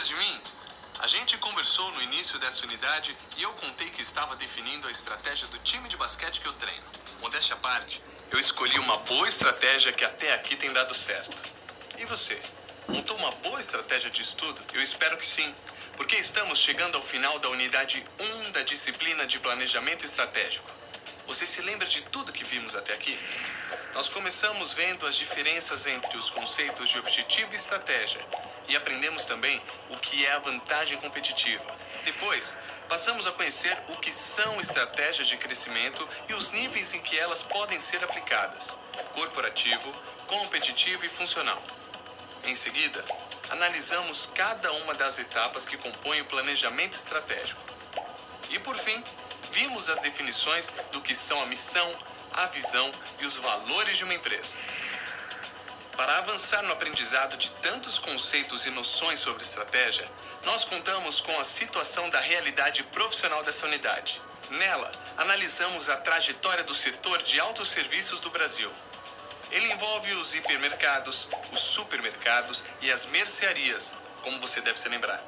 lembra de mim? A gente conversou no início dessa unidade e eu contei que estava definindo a estratégia do time de basquete que eu treino. Modéstia à parte, eu escolhi uma boa estratégia que até aqui tem dado certo. E você? Montou uma boa estratégia de estudo? Eu espero que sim, porque estamos chegando ao final da unidade 1 da disciplina de planejamento estratégico. Você se lembra de tudo que vimos até aqui? Nós começamos vendo as diferenças entre os conceitos de objetivo e estratégia e aprendemos também o que é a vantagem competitiva. Depois, passamos a conhecer o que são estratégias de crescimento e os níveis em que elas podem ser aplicadas: corporativo, competitivo e funcional. Em seguida, analisamos cada uma das etapas que compõem o planejamento estratégico. E por fim, vimos as definições do que são a missão, a visão e os valores de uma empresa. Para avançar no aprendizado de tantos conceitos e noções sobre estratégia, nós contamos com a situação da realidade profissional dessa unidade. Nela, analisamos a trajetória do setor de autosserviços do Brasil. Ele envolve os hipermercados, os supermercados e as mercearias, como você deve se lembrar.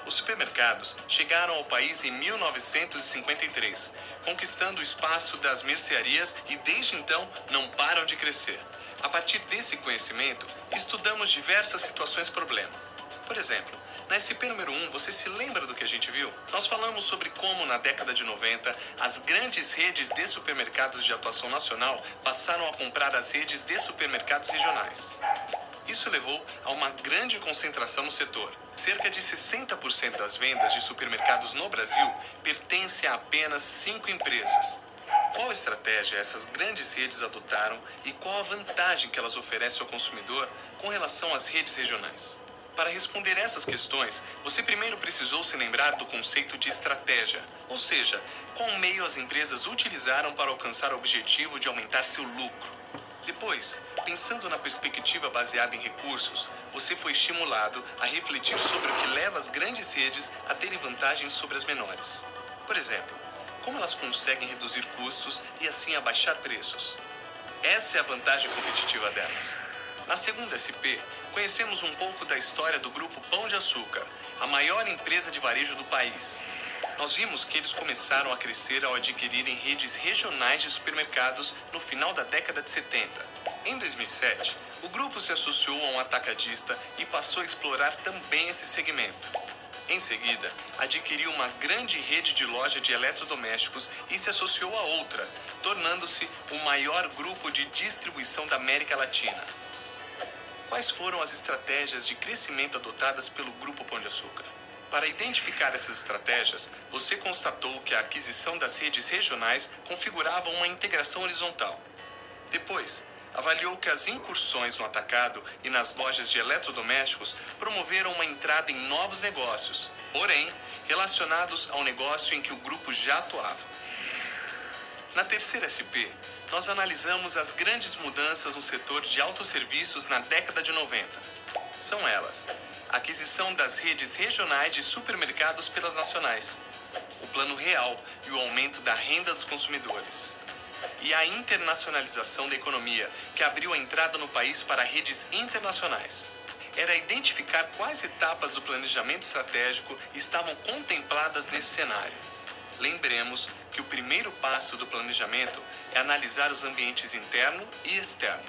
Os supermercados chegaram ao país em 1953, conquistando o espaço das mercearias e desde então não param de crescer. A partir desse conhecimento, estudamos diversas situações-problema. Por exemplo, na SP número 1, você se lembra do que a gente viu? Nós falamos sobre como, na década de 90, as grandes redes de supermercados de atuação nacional passaram a comprar as redes de supermercados regionais. Isso levou a uma grande concentração no setor. Cerca de 60% das vendas de supermercados no Brasil pertencem a apenas 5 empresas. Qual estratégia essas grandes redes adotaram e qual a vantagem que elas oferecem ao consumidor com relação às redes regionais? Para responder essas questões, você primeiro precisou se lembrar do conceito de estratégia, ou seja, qual meio as empresas utilizaram para alcançar o objetivo de aumentar seu lucro. Depois, pensando na perspectiva baseada em recursos, você foi estimulado a refletir sobre o que leva as grandes redes a terem vantagens sobre as menores. Por exemplo, como elas conseguem reduzir custos e assim abaixar preços. Essa é a vantagem competitiva delas. Na segunda SP, conhecemos um pouco da história do Grupo Pão de Açúcar, a maior empresa de varejo do país. Nós vimos que eles começaram a crescer ao adquirirem redes regionais de supermercados no final da década de 70. Em 2007, o grupo se associou a um atacadista e passou a explorar também esse segmento. Em seguida, adquiriu uma grande rede de loja de eletrodomésticos e se associou a outra, tornando-se o maior grupo de distribuição da América Latina. Quais foram as estratégias de crescimento adotadas pelo Grupo Pão de Açúcar? Para identificar essas estratégias, você constatou que a aquisição das redes regionais configurava uma integração horizontal. Depois, avaliou que as incursões no atacado e nas lojas de eletrodomésticos promoveram uma entrada em novos negócios, porém, relacionados ao negócio em que o grupo já atuava. Na terceira SP, nós analisamos as grandes mudanças no setor de autosserviços na década de 90. São elas: a aquisição das redes regionais de supermercados pelas nacionais, o Plano Real e o aumento da renda dos consumidores, e a internacionalização da economia, que abriu a entrada no país para redes internacionais. Era identificar quais etapas do planejamento estratégico estavam contempladas nesse cenário. Lembremos que o primeiro passo do planejamento é analisar os ambientes interno e externo.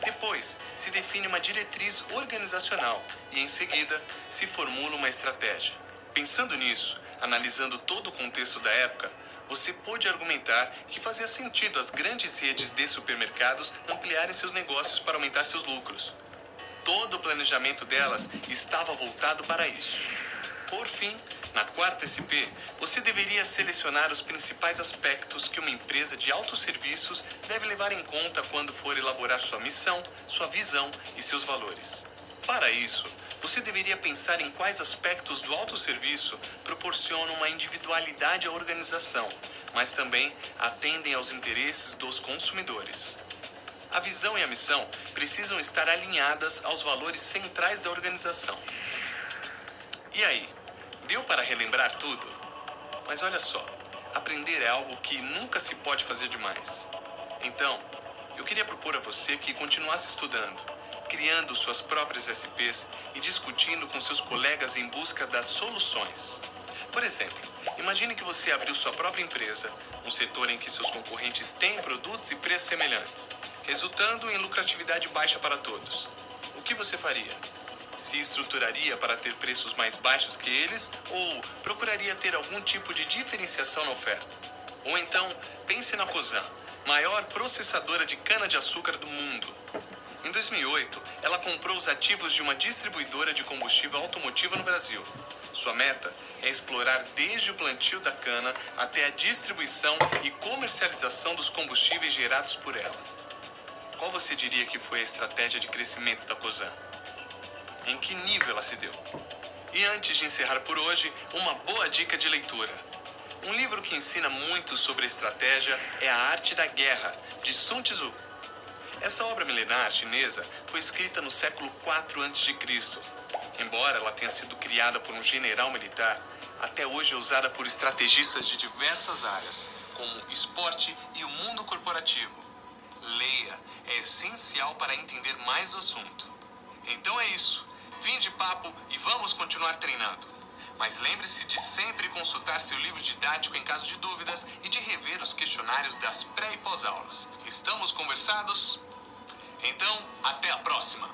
Depois, se define uma diretriz organizacional e, em seguida, se formula uma estratégia. Pensando nisso, analisando todo o contexto da época, você pôde argumentar que fazia sentido as grandes redes de supermercados ampliarem seus negócios para aumentar seus lucros. Todo o planejamento delas estava voltado para isso. Por fim, na quarta SP, você deveria selecionar os principais aspectos que uma empresa de autosserviços deve levar em conta quando for elaborar sua missão, sua visão e seus valores. Para isso, você deveria pensar em quais aspectos do autosserviço proporcionam uma individualidade à organização, mas também atendem aos interesses dos consumidores. A visão e a missão precisam estar alinhadas aos valores centrais da organização. E aí, deu para relembrar tudo? Mas olha só, aprender é algo que nunca se pode fazer demais. Então, eu queria propor a você que continuasse estudando, criando suas próprias SPs e discutindo com seus colegas em busca das soluções. Por exemplo, imagine que você abriu sua própria empresa, um setor em que seus concorrentes têm produtos e preços semelhantes, resultando em lucratividade baixa para todos. O que você faria? Se estruturaria para ter preços mais baixos que eles ou procuraria ter algum tipo de diferenciação na oferta? Ou então, pense na Cosan, maior processadora de cana-de-açúcar do mundo. Em 2008, ela comprou os ativos de uma distribuidora de combustível automotiva no Brasil. Sua meta é explorar desde o plantio da cana até a distribuição e comercialização dos combustíveis gerados por ela. Qual você diria que foi a estratégia de crescimento da Cosan? Em que nível ela se deu? E antes de encerrar por hoje, uma boa dica de leitura. Um livro que ensina muito sobre estratégia é A Arte da Guerra, de Sun Tzu. Essa obra milenar chinesa foi escrita no século IV a.C. Embora ela tenha sido criada por um general militar, até hoje é usada por estrategistas de diversas áreas, como esporte e o mundo corporativo. Leia, é essencial para entender mais do assunto. Então é isso. Fim de papo e vamos continuar treinando. Mas lembre-se de sempre consultar seu livro didático em caso de dúvidas e de rever os questionários das pré e pós-aulas. Estamos conversados? Então, até a próxima!